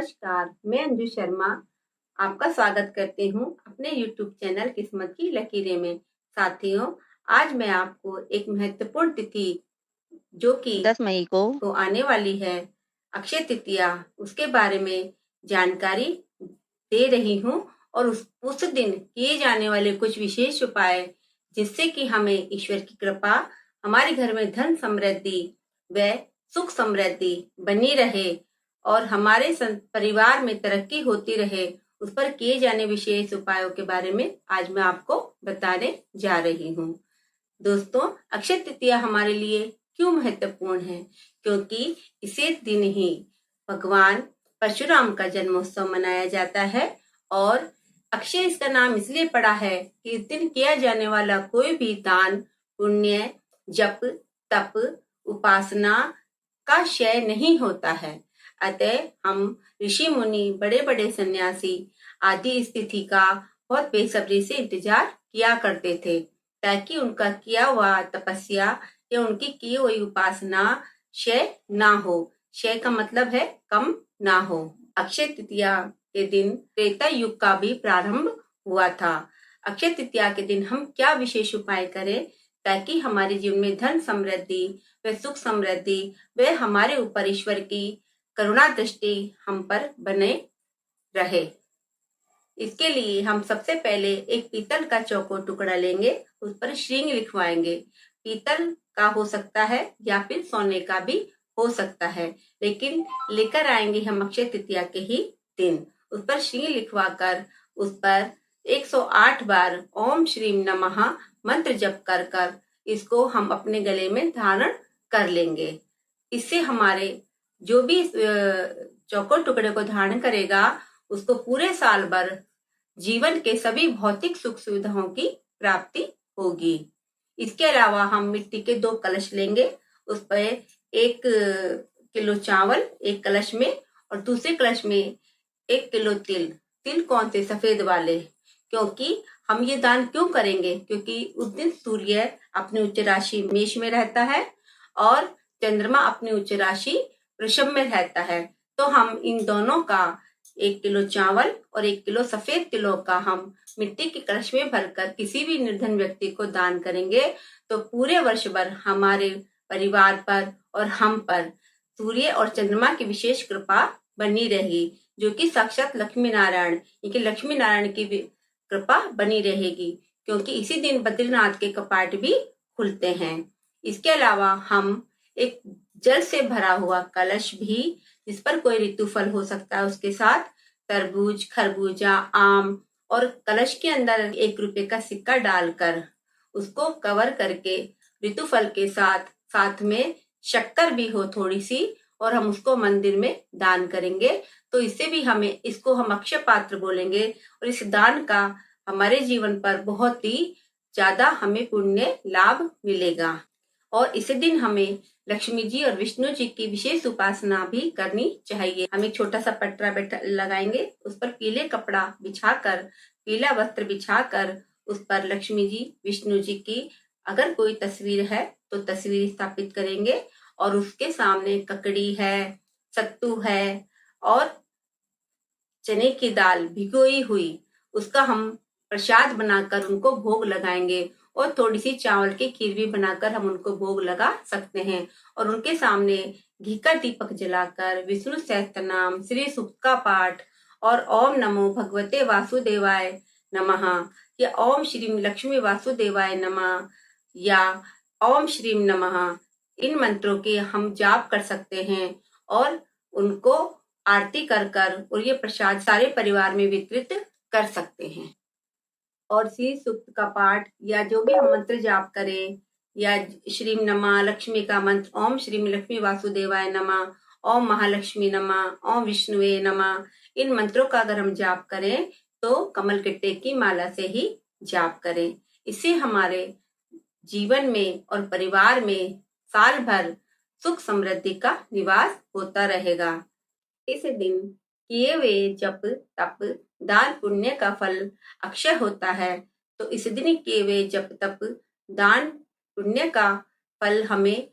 नमस्कार, मैं अंजू शर्मा आपका स्वागत करती हूँ अपने YouTube चैनल किस्मत की लकीरें में। साथियों, आज मैं आपको एक महत्वपूर्ण तिथि जो कि 10 मई को तो आने वाली है, अक्षय तृतीया, उसके बारे में जानकारी दे रही हूँ और उस दिन किए जाने वाले कुछ विशेष उपाय जिससे कि हमें ईश्वर की कृपा, हमारे घर में धन समृद्धि व सुख समृद्धि बनी रहे और हमारे परिवार में तरक्की होती रहे, उस पर किए जाने विशेष उपायों के बारे में आज मैं आपको बताने जा रही हूँ। दोस्तों, अक्षय तृतीया हमारे लिए क्यों महत्वपूर्ण है? क्योंकि इसी दिन ही भगवान परशुराम का जन्मोत्सव मनाया जाता है और अक्षय इसका नाम इसलिए पड़ा है कि इस दिन किया जाने वाला कोई भी दान, पुण्य, जप, तप, उपासना का क्षय नहीं होता है। अतः हम ऋषि मुनि, बड़े बड़े सन्यासी आदि इस तिथि का बहुत बेसब्री से इंतजार किया करते थे ताकि उनका किया हुआ तपस्या या उनकी की हुई उपासना क्षय ना हो। क्षय का मतलब है कम ना हो। अक्षय तृतीया के दिन त्रेता युग का भी प्रारंभ हुआ था। अक्षय तृतीया के दिन हम क्या विशेष उपाय करें ताकि हमारे जीवन में धन समृद्धि व सुख समृद्धि व हमारे ऊपर ईश्वर की करुणा दृष्टि हम पर बने रहे। इसके लिए हम सबसे पहले एक पीतल का चौकोर टुकड़ा लेंगे, उस पर श्रींग लिखवाएंगे। पीतल का हो सकता है या फिर सोने का भी हो सकता है, लेकिन लेकर आएंगे हम अक्षय तृतीया के ही दिन। उस पर श्रींग लिखवाकर उस पर 108 बार ओम श्रीम नमः मंत्र जप कर कर इसको हम अपने गले में धारण कर लेंगे। इससे हमारे जो भी चौकोर टुकड़े को धारण करेगा उसको पूरे साल भर जीवन के सभी भौतिक सुख सुविधाओं की प्राप्ति होगी। इसके अलावा हम मिट्टी के 2 कलश लेंगे, उस पर 1 किलो चावल एक कलश में और दूसरे कलश में 1 किलो तिल। तिल कौन से? सफेद वाले। क्योंकि हम ये दान क्यों करेंगे? क्योंकि उस दिन सूर्य अपनी उच्च राशि मेष में रहता है और चंद्रमा अपनी उच्च राशि वृषभ में रहता है। तो हम इन दोनों का 1 किलो चावल और 1 किलो सफेद तिलों का हम मिट्टी के कलश में भरकर किसी भी निर्धन व्यक्ति को दान करेंगे तो पूरे वर्ष भर हमारे परिवार पर और हम पर सूर्य और चंद्रमा की विशेष कृपा बनी रहेगी, जो कि साक्षात लक्ष्मी नारायण की कृपा बनी रहेगी। क्योंकि इसी दिन बद्रीनाथ के कपाट भी खुलते हैं। इसके अलावा हम एक जल से भरा हुआ कलश भी, जिस पर कोई ऋतु फल हो सकता है, उसके साथ तरबूज, खरबूजा, आम और कलश के अंदर 1 रुपए का सिक्का डालकर उसको कवर करके ऋतु फल के साथ में शक्कर भी हो थोड़ी सी और हम उसको मंदिर में दान करेंगे। तो इससे भी हमें, इसको हम अक्षय पात्र बोलेंगे और इस दान का हमारे जीवन पर बहुत ही ज्यादा हमें पुण्य लाभ मिलेगा। और इसी दिन हमें लक्ष्मी जी और विष्णु जी की विशेष उपासना भी करनी चाहिए। हम एक छोटा सा पटरा लगाएंगे, उस पर पीले कपड़ा बिछाकर, पीला वस्त्र बिछाकर उस पर लक्ष्मी जी, विष्णु जी की अगर कोई तस्वीर है तो तस्वीर स्थापित करेंगे और उसके सामने ककड़ी है, सत्तू है और चने की दाल भिगोई हुई, उसका हम प्रसाद बनाकर उनको भोग लगाएंगे और थोड़ी सी चावल की खीर भी बनाकर हम उनको भोग लगा सकते हैं और उनके सामने घी का दीपक जलाकर विष्णु सहस्त्र नाम, श्री सूक्त का पाठ और ओम नमो भगवते वासुदेवाय नमः या ओम श्रीम लक्ष्मी वासुदेवाय नमः या ओम श्रीम नमः, इन मंत्रों के हम जाप कर सकते हैं और उनको आरती कर कर और ये प्रसाद सारे परिवार में वितरित कर सकते हैं। और श्री सूक्त का पाठ या जो भी हम मंत्र जाप करें या श्रीम नमः लक्ष्मी का मंत्र, ओम श्रीम लक्ष्मी वासुदेवाय नमः, ओम महालक्ष्मी नमः, ओम विष्णुवे नमः, इन मंत्रों का अगर हम जाप करें तो कमल गट्टे की माला से ही जाप करें। इससे हमारे जीवन में और परिवार में साल भर सुख समृद्धि का निवास होता रहेगा। इस दिन किए हुए जप, तप, दान, पुण्य का फल अक्षय होता है। तो इस दिन किए हुए जप, तप, दान, पुण्य का फल हमें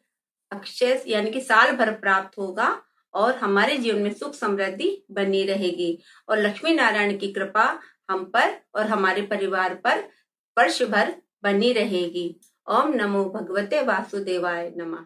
अक्षय यानी कि साल भर प्राप्त होगा और हमारे जीवन में सुख समृद्धि बनी रहेगी और लक्ष्मी नारायण की कृपा हम पर और हमारे परिवार पर वर्ष भर बनी रहेगी। ओम नमो भगवते वासुदेवाय नमः।